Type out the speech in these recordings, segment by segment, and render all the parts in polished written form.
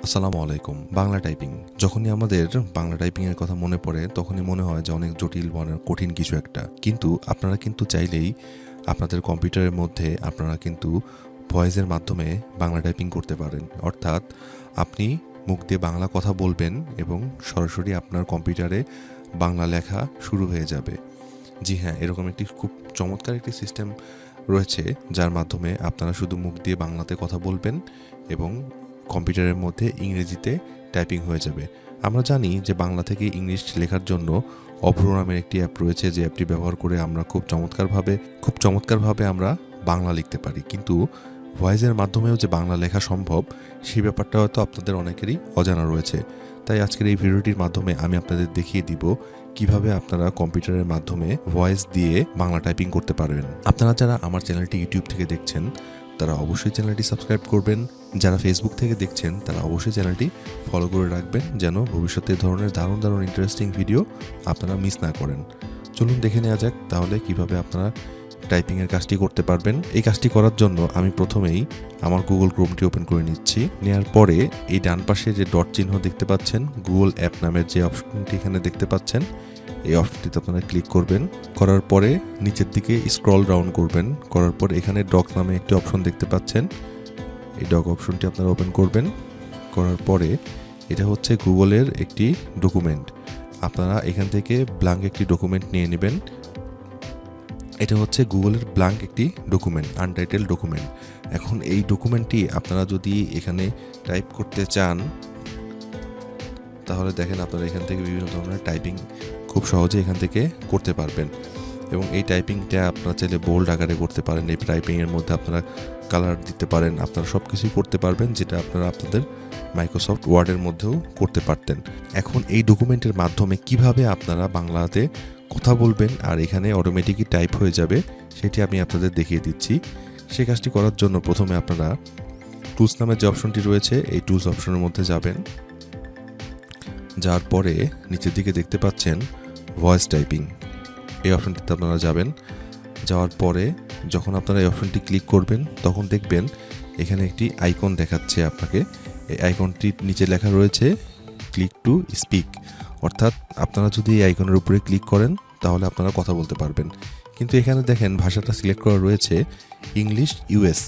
আসসালামু আলাইকুম। বাংলা টাইপিং যখনই আমাদের বাংলা টাইপিং এর কথা মনে পড়ে তখনই মনে হয় যে অনেক জটিল বা অনেক কঠিন কিছু একটা, কিন্তু আপনারা কিন্তু চাইলেই আপনাদের কম্পিউটারের মধ্যে আপনারা কিন্তু ভয়েসের মাধ্যমে বাংলা টাইপিং করতে পারেন। অর্থাৎ আপনি মুখ দিয়ে বাংলা কথা বলবেন এবং সরাসরি আপনার কম্পিউটারে বাংলা লেখা শুরু হয়ে যাবে। জি হ্যাঁ, এরকম একটি খুব চমৎকার একটি সিস্টেম রয়েছে যার মাধ্যমে আপনারা শুধু মুখ দিয়ে বাংলাতে কথা বলবেন এবং কম্পিউটারের মধ্যে ইংরেজিতে টাইপিং হয়ে যাবে। আমরা জানি যে বাংলা থেকে ইংলিশ লেখার জন্য অভ্র নামের একটি অ্যাপ রয়েছে, যে অ্যাপটি ব্যবহার করে আমরা খুব চমৎকারভাবে আমরা বাংলা লিখতে পারি, কিন্তু ভয়েসের মাধ্যমেও যে বাংলা লেখা সম্ভব সেই ব্যাপারটা হয়তো আপনাদের অনেকেরই অজানা রয়েছে। তাই আজকের এই ভিডিওটির মাধ্যমে আমি আপনাদের দেখিয়ে দিব কিভাবে আপনারা কম্পিউটারের মাধ্যমে ভয়েস দিয়ে বাংলা টাইপিং করতে পারবেন। আপনারা যারা আমার চ্যানেলটি ইউটিউব থেকে দেখছেন তারা অবশ্যই চ্যানেলটি সাবস্ক্রাইব করবেন। যারা ফেসবুক থেকে দেখছেন তারা অবশ্যই চ্যানেলটি ফলো করে রাখবেন, যেন ভবিষ্যতে ধরনের দারুণ ইন্টারেস্টিং ভিডিও আপনারা মিস না করেন। চলুন দেখে নেওয়া যাক তাহলে কিভাবে আপনারা টাইপিংয়ের কাজটি করতে পারবেন। এই কাজটি করার জন্য আমি প্রথমেই আমার গুগল ক্রোমটি ওপেন করে নিচ্ছি। নেওয়ার পরে এই ডান পাশে যে ডট চিহ্ন দেখতে পাচ্ছেন, গুগল অ্যাপ নামের যে অপশনটি এখানে দেখতে পাচ্ছেন, এই অপশনটিতে আপনারা ক্লিক করবেন। করার পরে নিচের দিকে স্ক্রল ডাউন করবেন। করার পর এখানে ডক নামে একটি অপশন দেখতে পাচ্ছেন, এই ডক অপশনটি আপনারা ওপেন করবেন। করার পরে এটা হচ্ছে গুগলের একটি ডকুমেন্ট, আপনারা এখান থেকে ব্ল্যাঙ্ক একটি ডকুমেন্ট নিয়ে নেবেন। এটা হচ্ছে গুগলের ব্ল্যাঙ্ক একটি ডকুমেন্ট, আনটাইটেল ডকুমেন্ট। এখন এই ডকুমেন্টটি আপনারা যদি এখানে টাইপ করতে চান তাহলে দেখেন আপনারা এখান থেকে বিভিন্ন ধরনের টাইপিং খুব সহজে এখান থেকে করতে পারবেন। এবং এই টাইপিংটা আপনারা চাইলে বোল্ড আকারে করতে পারেন। এই টাইপিংয়ের মধ্যে আপনারা কালার দিতে পারেন, আপনারা সব কিছুই করতে পারবেন, যেটা আপনারা আপনাদের মাইক্রোসফট ওয়ার্ডের মধ্যেও করতে পারতেন। এখন এই ডকুমেন্টের মাধ্যমে কিভাবে আপনারা বাংলাতে কথা বলবেন আর এখানে অটোমেটিকই টাইপ হয়ে যাবে সেটি আমি আপনাদের দেখিয়ে দিচ্ছি। সে কাজটি করার জন্য প্রথমে আপনারা টুলস নামের যে অপশনটি রয়েছে এই টুলস অপশনের মধ্যে যাবেন। যাওয়ার পরে নিচের দিকে দেখতে পাচ্ছেন ভয়েস টাইপিং, এই অপশনটিতে আপনারা যাবেন। যাওয়ার পরে যখন আপনারা এই অপশনটি ক্লিক করবেন তখন দেখবেন এখানে একটি আইকন দেখাচ্ছে আপনাকে। এই আইকনটির নিচে লেখা রয়েছে ক্লিক টু স্পিক, অর্থাৎ আপনারা যদি এই আইকনের উপরে ক্লিক করেন তাহলে আপনারা কথা বলতে পারবেন। কিন্তু এখানে দেখেন ভাষাটা সিলেক্ট করা রয়েছে ইংলিশ ইউএস।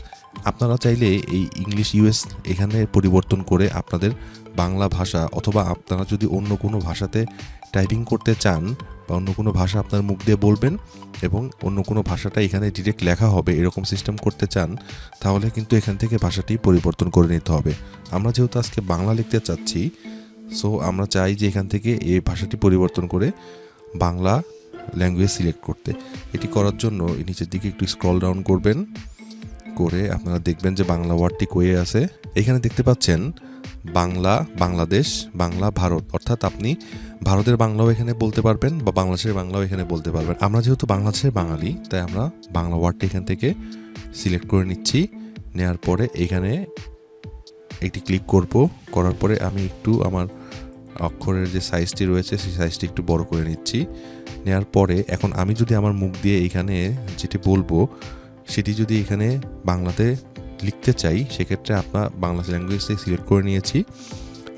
আপনারা চাইলে এই ইংলিশ ইউএস এখানে পরিবর্তন করে আপনাদের বাংলা ভাষা, অথবা আপনারা যদি অন্য কোনো ভাষাতে টাইপিং করতে চান বা অন্য কোনো ভাষা আপনার মুখ দিয়ে বলবেন এবং অন্য কোনো ভাষাটা এখানে ডিরেক্ট লেখা হবে, এরকম সিস্টেম করতে চান তাহলে কিন্তু এখান থেকে ভাষাটি পরিবর্তন করে নিতে হবে। আমরা যেহেতু আজকে বাংলা লিখতে চাচ্ছি, সো আমরা চাই যে এখান থেকে এই ভাষাটি পরিবর্তন করে বাংলা ল্যাঙ্গুয়েজ সিলেক্ট করতে। এটি করার জন্য নিচের দিকে একটু স্ক্রল ডাউন করবেন, করে আপনারা দেখবেন যে বাংলা ওয়ার্ডটি কয়ে আছে। এখানে দেখতে পাচ্ছেন বাংলা বাংলাদেশ, বাংলা ভারত, অর্থাৎ আপনি ভারতের বাংলাও এখানে বলতে পারবেন বা বাংলাদেশের বাংলাও এখানে বলতে পারবেন। আমরা যেহেতু বাংলাদেশের বাঙালি তাই আমরা বাংলা ওয়ার্ডটি এখান থেকে সিলেক্ট করে নিচ্ছি। নেওয়ার পরে এখানে একটি ক্লিক করব। করার পরে আমি একটু আমার অক্ষরের যে সাইজটি রয়েছে সেই সাইজটি একটু বড় করে নিচ্ছি। নেওয়ার পরে এখন আমি যদি আমার মুখ দিয়ে এখানে যেটি বলবো সেটি যদি এখানে বাংলাতে লিখতে চাই, সেক্ষেত্রে আপনার বাংলা ল্যাঙ্গুয়েজটি সিলেক্ট করে নিয়েছি।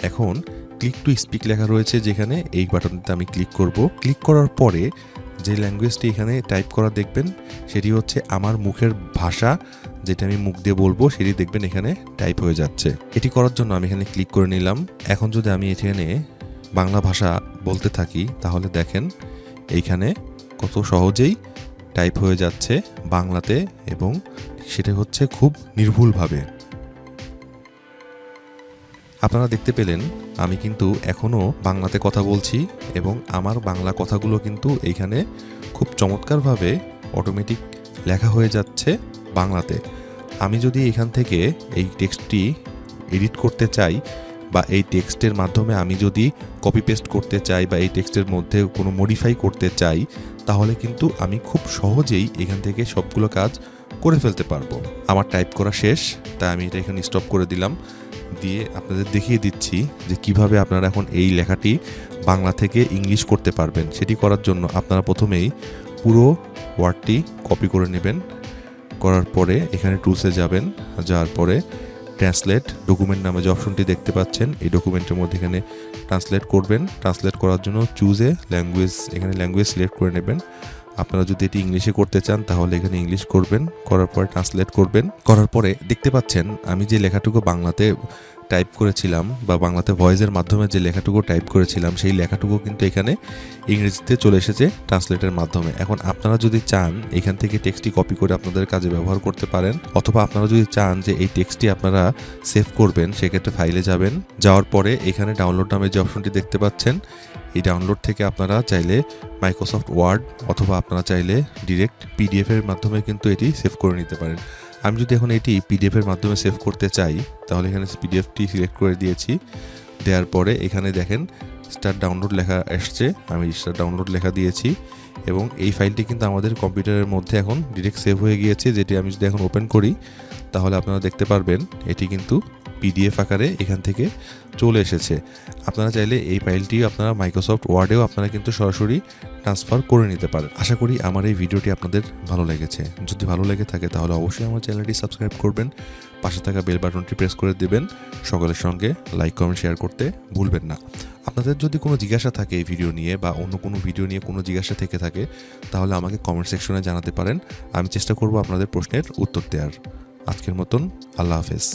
এখন ক্লিক টু স্পিক লেখা রয়েছে যেখানে, এই বাটনটিতে আমি ক্লিক করব। ক্লিক করার পরে যে ল্যাঙ্গুয়েজটি এখানে টাইপ করা দেখবেন সেটি হচ্ছে আমার মুখের ভাষা, যেটা আমি মুখ দিয়ে বলবো সেটি দেখবেন এখানে টাইপ হয়ে যাচ্ছে। এটি করার জন্য আমি এখানে ক্লিক করে নিলাম। এখন যদি আমি এখানে বাংলা ভাষা বলতে থাকি তাহলে দেখেন এইখানে কত সহজেই টাইপ হয়ে যাচ্ছে বাংলাতে, এবং সেটা হচ্ছে খুব নির্ভুলভাবে। আপনারা দেখতে পেলেন আমি কিন্তু এখনও বাংলাতে কথা বলছি এবং আমার বাংলা কথাগুলো কিন্তু এইখানে খুব চমৎকারভাবে অটোমেটিক লেখা হয়ে যাচ্ছে বাংলাতে। আমি যদি এখান থেকে এই টেক্সটটি এডিট করতে চাই বা এই টেক্সটের মাধ্যমে আমি যদি কপি পেস্ট করতে চাই বা এই টেক্সটের মধ্যে কোনো মডিফাই করতে চাই তাহলে কিন্তু আমি খুব সহজেই এখান থেকে সবগুলো কাজ করে ফেলতে পারবো। আমার টাইপ করা শেষ, তাই আমি এটা এখানে স্টপ করে দিলাম। দিয়ে আপনাদের দেখিয়ে দিচ্ছি যে কিভাবে আপনারা এখন এই লেখাটি বাংলা থেকে ইংলিশ করতে পারবেন। সেটি করার জন্য আপনারা প্রথমেই পুরো ওয়ার্ডটি কপি করে নেবেন। করার পরে এখানে টুলসে যাবেন, যাওয়ার পরে ট্রান্সলেট ডকুমেন্ট নামে যে অপশনটি দেখতে পাচ্ছেন, এই ডকুমেন্টের মধ্যে এখানে ট্রান্সলেট করবেন। ট্রান্সলেট করার জন্য চুজ এ ল্যাঙ্গুয়েজ, এখানে ল্যাঙ্গুয়েজ সিলেক্ট করে নেবেন। আপনারা যদি এটি ইংলিশে করতে চান তাহলে এখানে ইংলিশ করবেন, করার পরে ট্রান্সলেট করবেন। করার পরে দেখতে পাচ্ছেন আমি যে লেখাটুকু বাংলাতে টাইপ করেছিলাম বা বাংলাতে ভয়েসের মাধ্যমে যে লেখাটুকু টাইপ করেছিলাম, সেই লেখাটুকু কিন্তু এখানে ইংরেজিতে চলে এসেছে ট্রান্সলেটের মাধ্যমে। এখন আপনারা যদি চান এখান থেকে টেক্সটটি কপি করে আপনাদের কাজে ব্যবহার করতে পারেন, অথবা আপনারা যদি চান যে এই টেক্সটটি আপনারা সেভ করবেন, সেক্ষেত্রে ফাইলে যাবেন। যাওয়ার পরে এখানে ডাউনলোড নামে যে অপশনটি দেখতে পাচ্ছেন, এই ডাউনলোড থেকে আপনারা চাইলে মাইক্রোসফট ওয়ার্ড অথবা আপনারা চাইলে ডিরেক্ট পিডিএফ এর মাধ্যমে কিন্তু এটি সেভ করে নিতে পারেন। আমি যদি এখন এটি পিডিএফ এর মাধ্যমে সেভ করতে চাই তাহলে এখানে পিডিএফটি সিলেক্ট করে দিয়েছি। দেওয়ার পরে এখানে দেখেন স্টার্ট ডাউনলোড লেখা এসছে, আমি স্টার্ট ডাউনলোড লেখা দিয়েছি এবং এই ফাইলটি কিন্তু আমাদের কম্পিউটারের মধ্যে এখন ডিরেক্ট সেভ হয়ে গিয়েছে, যেটি আমি যদি এখন ওপেন করি তাহলে আপনারা দেখতে পারবেন এটি কিন্তু পিডিএফ আকারে এখান থেকে চলে এসেছে। আপনারা চাইলে এই ফাইলটি আপনারা মাইক্রোসফট ওয়ার্ডেও আপনারা কিন্তু সরাসরি ট্রান্সফার করে নিতে পারেন। আশা করি আমার এই ভিডিওটি আপনাদের ভালো লেগেছে। যদি ভালো লেগে থাকে তাহলে অবশ্যই আমার চ্যানেলটি সাবস্ক্রাইব করবেন, পাশে থাকা বেল বাটনটি প্রেস করে দেবেন, সকলের সঙ্গে লাইক কমেন্ট শেয়ার করতে ভুলবেন না। আপনাদের যদি কোনো জিজ্ঞাসা থাকে এই ভিডিও নিয়ে বা অন্য কোনো ভিডিও নিয়ে কোনো জিজ্ঞাসা থেকে থাকে তাহলে আমাকে কমেন্ট সেকশনে জানাতে পারেন, আমি চেষ্টা করব আপনাদের প্রশ্নের উত্তর দেওয়ার। আজকের মতন আল্লাহ হাফেজ।